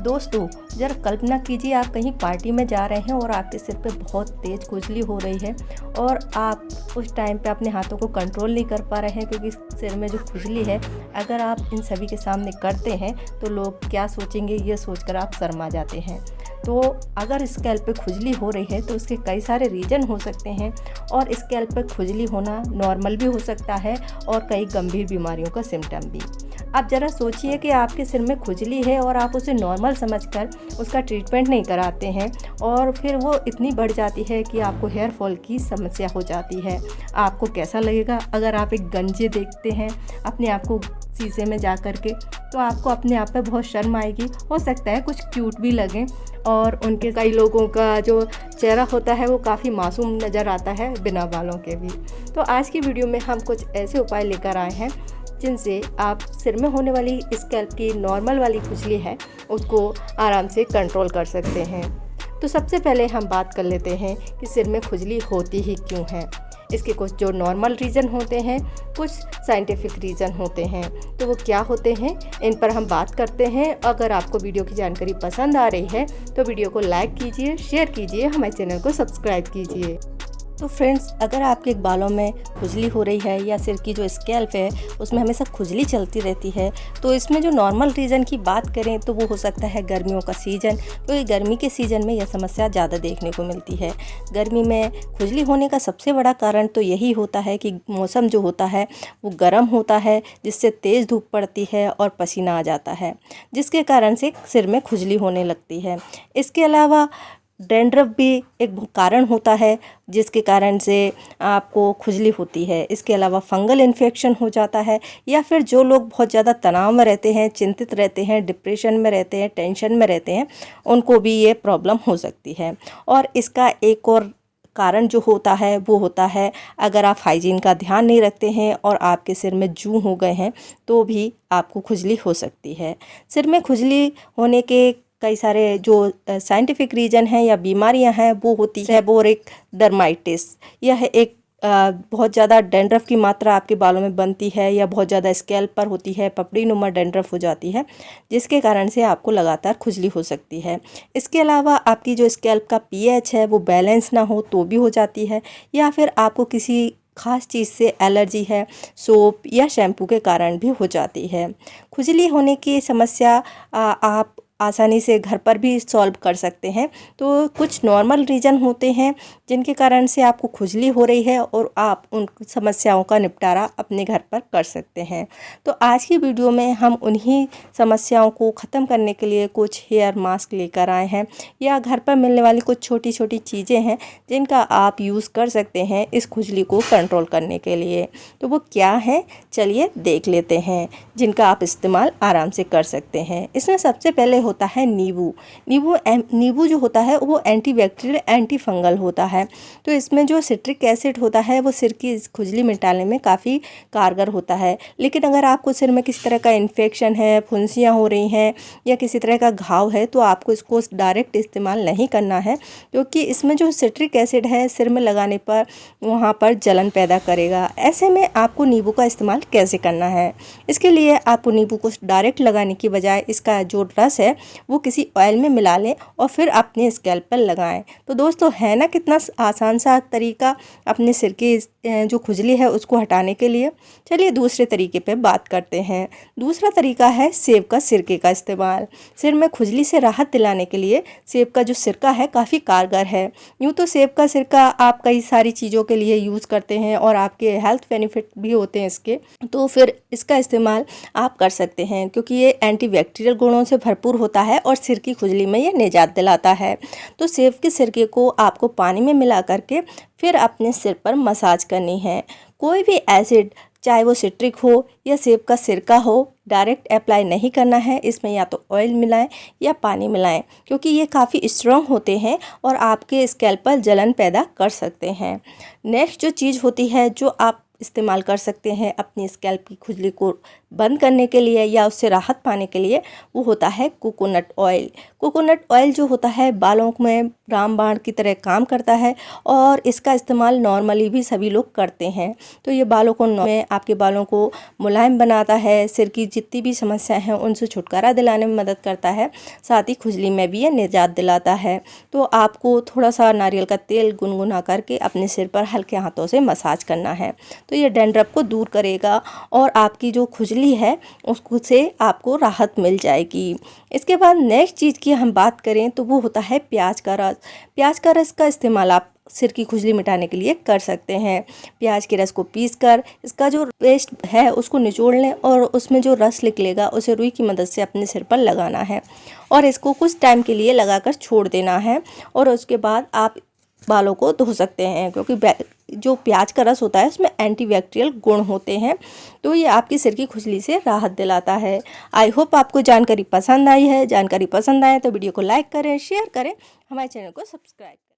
दोस्तों, ज़रा कल्पना कीजिए आप कहीं पार्टी में जा रहे हैं और आपके सिर पे बहुत तेज़ खुजली हो रही है और आप उस टाइम पे अपने हाथों को कंट्रोल नहीं कर पा रहे हैं क्योंकि सिर में जो खुजली है, अगर आप इन सभी के सामने करते हैं तो लोग क्या सोचेंगे ये सोचकर आप शर्मा जाते हैं। तो अगर स्कैल्प पे खुजली हो रही है तो उसके कई सारे रीज़न हो सकते हैं और स्कैल्प पे खुजली होना नॉर्मल भी हो सकता है और कई गंभीर बीमारियों का सिम्टम भी। आप ज़रा सोचिए कि आपके सिर में खुजली है और आप उसे नॉर्मल समझकर उसका ट्रीटमेंट नहीं कराते हैं और फिर वो इतनी बढ़ जाती है कि आपको हेयर फॉल की समस्या हो जाती है। आपको कैसा लगेगा अगर आप एक गंजे देखते हैं अपने आप को शीशे में जा कर के, तो आपको अपने आप पे बहुत शर्म आएगी। हो सकता है कुछ क्यूट भी लगें और उनके कई लोगों का जो चेहरा होता है वो काफ़ी मासूम नज़र आता है बिना बालों के भी। तो आज की वीडियो में हम कुछ ऐसे उपाय लेकर आए हैं जिनसे आप सिर में होने वाली स्कैल्प की नॉर्मल वाली खुजली है उसको आराम से कंट्रोल कर सकते हैं। तो सबसे पहले हम बात कर लेते हैं कि सिर में खुजली होती ही क्यों है। इसके कुछ जो नॉर्मल रीज़न होते हैं, कुछ साइंटिफिक रीज़न होते हैं। तो वो क्या होते हैं, इन पर हम बात करते हैं। अगर आपको वीडियो की जानकारी पसंद आ रही है तो वीडियो को लाइक कीजिए, शेयर कीजिए, हमारे चैनल को सब्सक्राइब कीजिए। तो फ्रेंड्स, अगर आपके बालों में खुजली हो रही है या सिर की जो स्कैल्प है उसमें हमेशा खुजली चलती रहती है, तो इसमें जो नॉर्मल रीज़न की बात करें तो वो हो सकता है गर्मियों का सीज़न, क्योंकि गर्मी के सीज़न में यह समस्या ज़्यादा देखने को मिलती है। गर्मी में खुजली होने का सबसे बड़ा कारण तो यही होता है कि मौसम जो होता है वो गर्म होता है, जिससे तेज़ धूप पड़ती है और पसीना आ जाता है, जिसके कारण से सिर में खुजली होने लगती है। इसके अलावा डैंड्रफ भी एक कारण होता है जिसके कारण से आपको खुजली होती है। इसके अलावा फंगल इन्फेक्शन हो जाता है, या फिर जो लोग बहुत ज़्यादा तनाव में रहते हैं, चिंतित रहते हैं, डिप्रेशन में रहते हैं, टेंशन में रहते हैं, उनको भी ये प्रॉब्लम हो सकती है। और इसका एक और कारण जो होता है वो होता है, अगर आप हाइजीन का ध्यान नहीं रखते हैं और आपके सिर में जूं हो गए हैं तो भी आपको खुजली हो सकती है। सिर में खुजली होने के कई सारे जो साइंटिफिक रीज़न हैं या बीमारियां हैं वो होती है सेबोरिक डर्माइटिस। यह एक बहुत ज़्यादा डैंड्रफ की मात्रा आपके बालों में बनती है या बहुत ज़्यादा स्कैल्प पर होती है, पपड़ी नुमा डैंड्रफ हो जाती है, जिसके कारण से आपको लगातार खुजली हो सकती है। इसके अलावा आपकी जो स्कैल्प का पीएच है वो बैलेंस ना हो तो भी हो जाती है, या फिर आपको किसी ख़ास चीज़ से एलर्जी है, सोप या शैम्पू के कारण भी हो जाती है। खुजली होने की समस्या आप आसानी से घर पर भी सॉल्व कर सकते हैं। तो कुछ नॉर्मल रीज़न होते हैं जिनके कारण से आपको खुजली हो रही है और आप उन समस्याओं का निपटारा अपने घर पर कर सकते हैं। तो आज की वीडियो में हम उन्हीं समस्याओं को ख़त्म करने के लिए कुछ हेयर मास्क लेकर आए हैं, या घर पर मिलने वाली कुछ छोटी छोटी चीज़ें हैं जिनका आप यूज़ कर सकते हैं इस खुजली को कंट्रोल करने के लिए। तो वो क्या है, चलिए देख लेते हैं, जिनका आप इस्तेमाल आराम से कर सकते हैं। इसमें सबसे पहले होता है नींबू। नींबू जो होता है वो एंटीबैक्टीरियल, एंटी फंगल होता है। तो इसमें जो सिट्रिक एसिड होता है वो सिर की खुजली मिटाने में काफ़ी कारगर होता है। लेकिन अगर आपको सिर में किसी तरह का इन्फेक्शन है, फुंसियाँ हो रही हैं या किसी तरह का घाव है, तो आपको इसको डायरेक्ट इस्तेमाल नहीं करना है, क्योंकि इसमें जो सिट्रिक एसिड है सिर में लगाने पर वहाँ पर जलन पैदा करेगा। ऐसे में आपको नींबू का इस्तेमाल कैसे करना है, इसके लिए आपको नींबू को डायरेक्ट लगाने की बजाय इसका जो रस है वो किसी ऑयल में मिला लें और फिर अपने स्कैल्प पर लगाएं। तो दोस्तों, है ना कितना आसान सा तरीका अपने सिर की जो खुजली है उसको हटाने के लिए। चलिए दूसरे तरीके पे बात करते हैं। दूसरा तरीका है सेब का सिरके का इस्तेमाल। सिर में खुजली से राहत दिलाने के लिए सेब का जो सिरका है काफ़ी कारगर है। यूँ तो सेब का सिरका आप कई सारी चीज़ों के लिए यूज़ करते हैं और आपके हेल्थ बेनिफिट भी होते हैं इसके, तो फिर इसका इस्तेमाल आप कर सकते हैं क्योंकि ये एंटीबैक्टीरियल गुणों से भरपूर होता है और सिर की खुजली में ये निजात दिलाता है। तो सेब के सिरके को आपको पानी में मिला करके फिर अपने सिर पर मसाज करनी है। कोई भी एसिड, चाहे वो सिट्रिक हो या सेब का सिरका हो, डायरेक्ट अप्लाई नहीं करना है। इसमें या तो ऑयल मिलाएं या पानी मिलाएं, क्योंकि ये काफ़ी स्ट्रॉन्ग होते हैं और आपके स्कैल्प पर जलन पैदा कर सकते हैं। नेक्स्ट जो चीज़ होती है जो आप इस्तेमाल कर सकते हैं अपनी स्कैल्प की खुजली को बंद करने के लिए या उससे राहत पाने के लिए वो होता है कोकोनट ऑयल। कोकोनट ऑयल जो होता है बालों में रामबाण की तरह काम करता है और इसका इस्तेमाल नॉर्मली भी सभी लोग करते हैं। तो ये आपके बालों को मुलायम बनाता है, सिर की जितनी भी समस्याएं हैं उनसे छुटकारा दिलाने में मदद करता है, साथ ही खुजली में भी ये निजात दिलाता है। तो आपको थोड़ा सा नारियल का तेल गुनगुना करके अपने सिर पर हल्के हाथों से मसाज करना है। तो ये डैंड्रफ को दूर करेगा और आपकी जो खुजली है उससे आपको राहत मिल जाएगी। इसके बाद नेक्स्ट चीज़ की हम बात करें तो वो होता है प्याज का रस। प्याज का रस का इस्तेमाल आप सिर की खुजली मिटाने के लिए कर सकते हैं। प्याज के रस को पीसकर इसका जो पेस्ट है उसको निचोड़ लें और उसमें जो रस निकलेगा उसे रुई की मदद से अपने सिर पर लगाना है और इसको कुछ टाइम के लिए लगाकर छोड़ देना है और उसके बाद आप बालों को धो सकते हैं, क्योंकि जो प्याज का रस होता है उसमें एंटीबैक्टीरियल गुण होते हैं। तो ये आपकी सिर की खुजली से राहत दिलाता है। आई होप आपको जानकारी पसंद आई है। जानकारी पसंद आए तो वीडियो को लाइक करें, शेयर करें, हमारे चैनल को सब्सक्राइब करें।